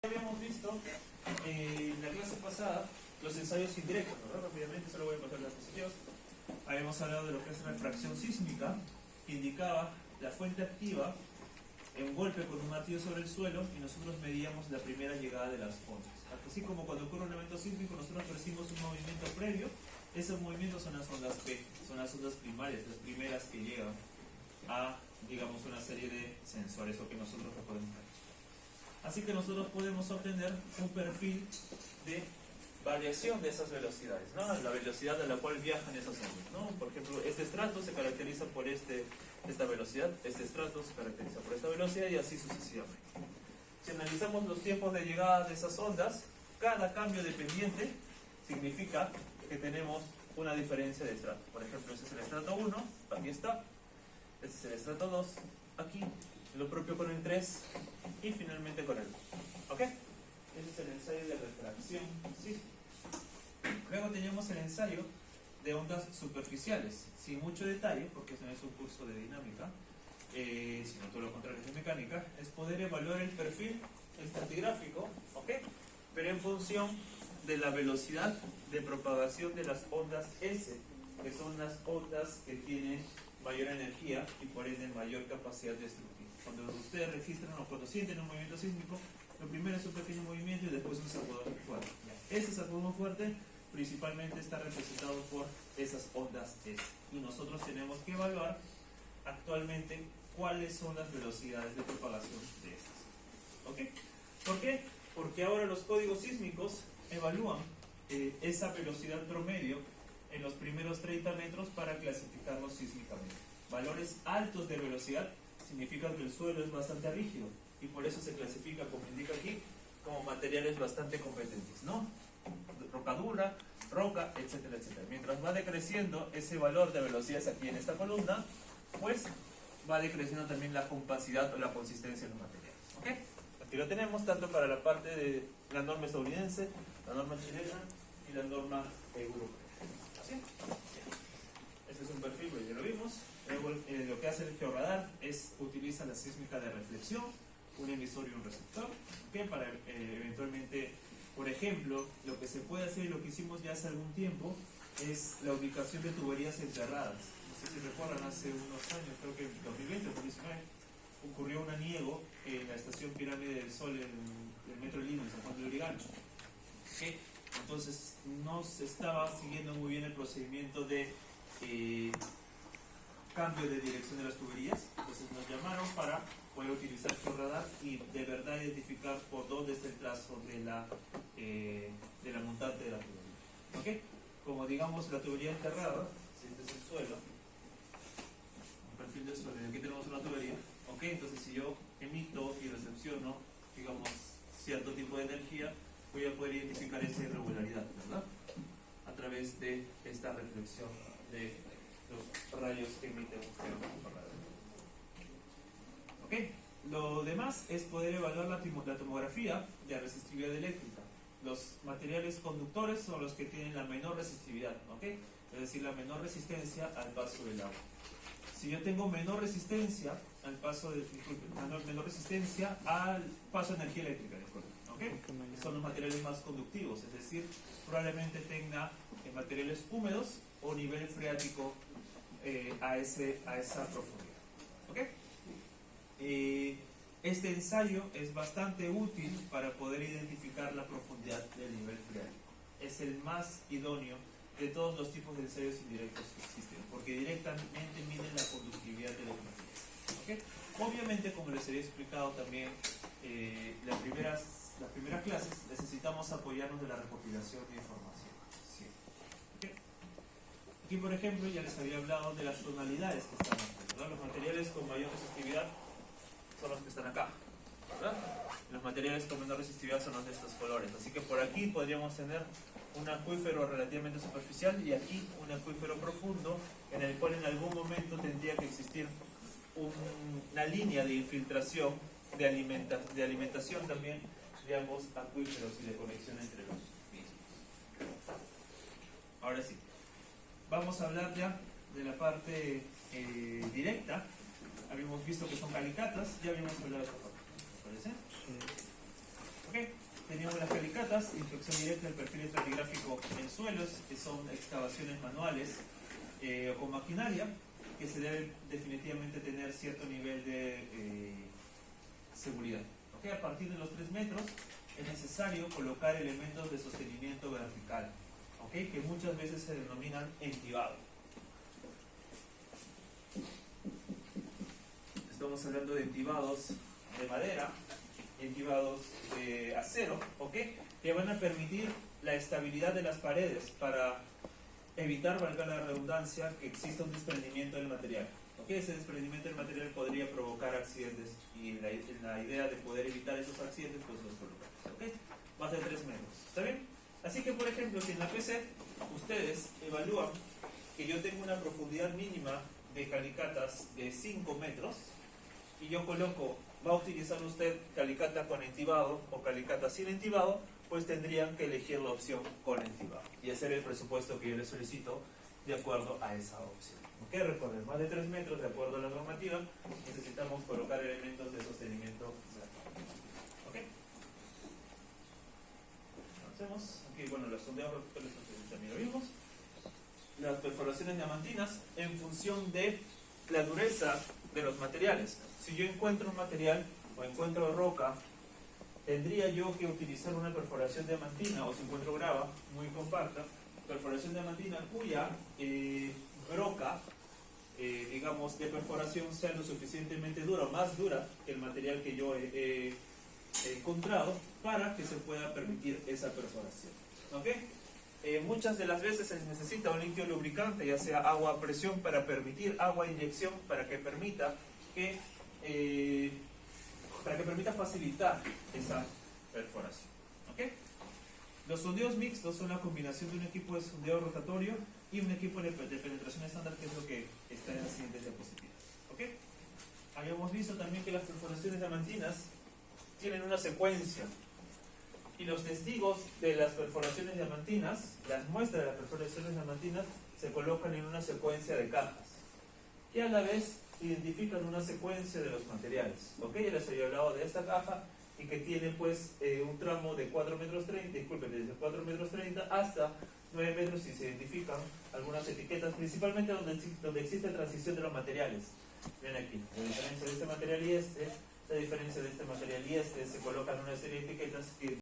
Habíamos visto en la clase pasada los ensayos indirectos, ¿verdad? Rápidamente, solo voy a pasar las diapositivas. Habíamos hablado de lo que es refracción sísmica, que indicaba la fuente activa en un golpe con un martillo sobre el suelo y nosotros medíamos la primera llegada de las ondas. Así como cuando ocurre un evento sísmico nosotros percibimos un movimiento previo, esos movimientos son las ondas P, son las ondas primarias, las primeras que llegan a, digamos, una serie de sensores o que nosotros podemos ver. Así que nosotros podemos obtener un perfil de variación de esas velocidades, ¿no? La velocidad a la cual viajan esas ondas, ¿no? Por ejemplo, este estrato se caracteriza por esta velocidad, este estrato se caracteriza por esta velocidad y así sucesivamente. Si analizamos los tiempos de llegada de esas ondas, cada cambio de pendiente significa que tenemos una diferencia de estrato. Por ejemplo, este es el estrato 1, aquí está. Este es el estrato 2, aquí. Lo propio con el 3 y finalmente con el 2. ¿Ok? Ese es el ensayo de refracción. ¿Sí? Luego tenemos el ensayo de ondas superficiales, sin mucho detalle, porque eso no es un curso de dinámica, sino todo lo contrario es de mecánica, es poder evaluar el perfil estratigráfico, ¿ok? Pero en función de la velocidad de propagación de las ondas S, que son las ondas que tienen mayor energía y por ende mayor capacidad destructiva. Cuando ustedes registran o cuando sienten un movimiento sísmico, lo primero es un pequeño movimiento y después un sacudón fuerte. Ese sacudón fuerte principalmente está representado por esas ondas S. Y nosotros tenemos que evaluar actualmente cuáles son las velocidades de propagación de estas. ¿Ok? ¿Por qué? Porque ahora los códigos sísmicos evalúan esa velocidad promedio en los primeros 30 metros para clasificarlos sísmicamente. Valores altos de velocidad significan que el suelo es bastante rígido y por eso se clasifica, como indica aquí, como materiales bastante competentes, ¿no? Roca dura, roca, etcétera, etcétera. Mientras va decreciendo ese valor de velocidades aquí en esta columna, pues va decreciendo también la compacidad o la consistencia de los materiales. ¿Ok? Aquí lo tenemos tanto para la parte de la norma estadounidense, la norma chilena y la norma europea. ¿Así? Este es un perfil, pues ya lo vimos. Luego, lo que hace el georradar es utiliza la sísmica de reflexión, un emisor y un receptor, ¿okay? Para eventualmente, por ejemplo, lo que se puede hacer y lo que hicimos ya hace algún tiempo es la ubicación de tuberías enterradas. No sé si recuerdan, hace unos años, creo que en 2020 o 2019, ocurrió un aniego en la estación Pirámide del Sol en el Metro de Lima, en San Juan de Lurigancho. ¿Okay? Entonces no se estaba siguiendo muy bien el procedimiento de cambio de dirección de las tuberías, entonces nos llamaron para poder utilizar el radar y de verdad identificar por dónde está el trazo de la montante de la tubería. ¿Okay? Como digamos la tubería enterrada, si este es el suelo, un perfil del suelo, y aquí tenemos una tubería, ¿okay? Entonces si yo emito y recepciono, digamos, cierto tipo de energía, voy a poder identificar esa irregularidad, ¿verdad? A través de esta reflexión de los rayos que emite un radar. ¿Ok? Lo demás es poder evaluar la tomografía de resistividad eléctrica. Los materiales conductores son los que tienen la menor resistividad, ¿ok? Es decir, la menor resistencia al paso del agua. Si yo tengo menor resistencia al paso de, menor resistencia al paso de energía eléctrica, ¿okay? Son los materiales más conductivos, es decir, probablemente tenga materiales húmedos o nivel freático a esa profundidad. ¿Okay? Este ensayo es bastante útil para poder identificar la profundidad del nivel freático. Es el más idóneo de todos los tipos de ensayos indirectos que existen, porque directamente miden la conductividad de los materiales. ¿Okay? Obviamente, como les había explicado también las primeras clases, necesitamos apoyarnos de la recopilación de información. Sí. ¿Okay? Aquí, por ejemplo, ya les había hablado de las tonalidades que están aquí, ¿verdad? Los materiales con mayor resistividad son los que están acá, ¿verdad? Los materiales con menor resistividad son los de estos colores. Así que por aquí podríamos tener un acuífero relativamente superficial y aquí un acuífero profundo en el cual en algún momento tendría que existir una línea de infiltración, de alimentación también de ambos acuíferos y de conexión entre los mismos. Ahora sí, vamos a hablar ya de la parte directa. Habíamos visto que son calicatas, ya habíamos hablado de esta parte, ¿me parece? Sí. ¿Ok? teníamos las calicatas, inspección directa del perfil estratigráfico en suelos, que son excavaciones manuales o con maquinaria, que se debe definitivamente tener cierto nivel de seguridad. ¿Okay? A partir de los 3 metros es necesario colocar elementos de sostenimiento vertical, ¿okay? Que muchas veces se denominan entibado. Estamos hablando de entibados de madera, entibados de acero, ¿okay? Que van a permitir la estabilidad de las paredes para evitar, valga la redundancia, que exista un desprendimiento del material. ¿Okay? Ese desprendimiento del material podría provocar accidentes y la idea de poder evitar esos accidentes pues los colocamos. ¿Okay? Más de 3 metros. ¿Está bien? Así que, por ejemplo, si en la PC ustedes evalúan que yo tengo una profundidad mínima de calicatas de 5 metros y yo coloco, va a utilizar usted calicata con entibado o calicata sin entibado, pues tendrían que elegir la opción con entibado y hacer el presupuesto que yo les solicito de acuerdo a esa opción. ¿Ok? Recuerden, más de 3 metros, de acuerdo a la normativa, necesitamos colocar elementos de sostenimiento. ¿Ok? Avancemos. Aquí, bueno, los sondeos también lo vimos. Las perforaciones diamantinas en función de la dureza de los materiales. Si yo encuentro un material o encuentro roca, tendría yo que utilizar una perforación diamantina, o si encuentro grava muy compacta, perforación diamantina cuya broca, digamos, de perforación sea lo suficientemente dura o más dura que el material que yo he encontrado para que se pueda permitir esa perforación. ¿Ok? Muchas de las veces se necesita un líquido lubricante, ya sea agua a presión para permitir agua a inyección para que permita facilitar esa perforación. ¿Okay? Los sondeos mixtos son la combinación de un equipo de sondeo rotatorio y un equipo de penetración estándar, que es lo que está en las siguientes diapositivas. ¿Okay? Habíamos visto también que las perforaciones diamantinas tienen una secuencia y los testigos de las perforaciones diamantinas, las muestras de las perforaciones diamantinas, se colocan en una secuencia de cajas que a la vez identifican una secuencia de los materiales. ¿Ok? Ya les había hablado de esta caja y que tiene pues un tramo de 4 metros 30, disculpen, desde 4 metros 30 hasta 9 metros, y se identifican algunas etiquetas, principalmente donde existe transición de los materiales. Ven aquí, la diferencia de este material y este, la diferencia de este material y este, se colocan una serie de etiquetas que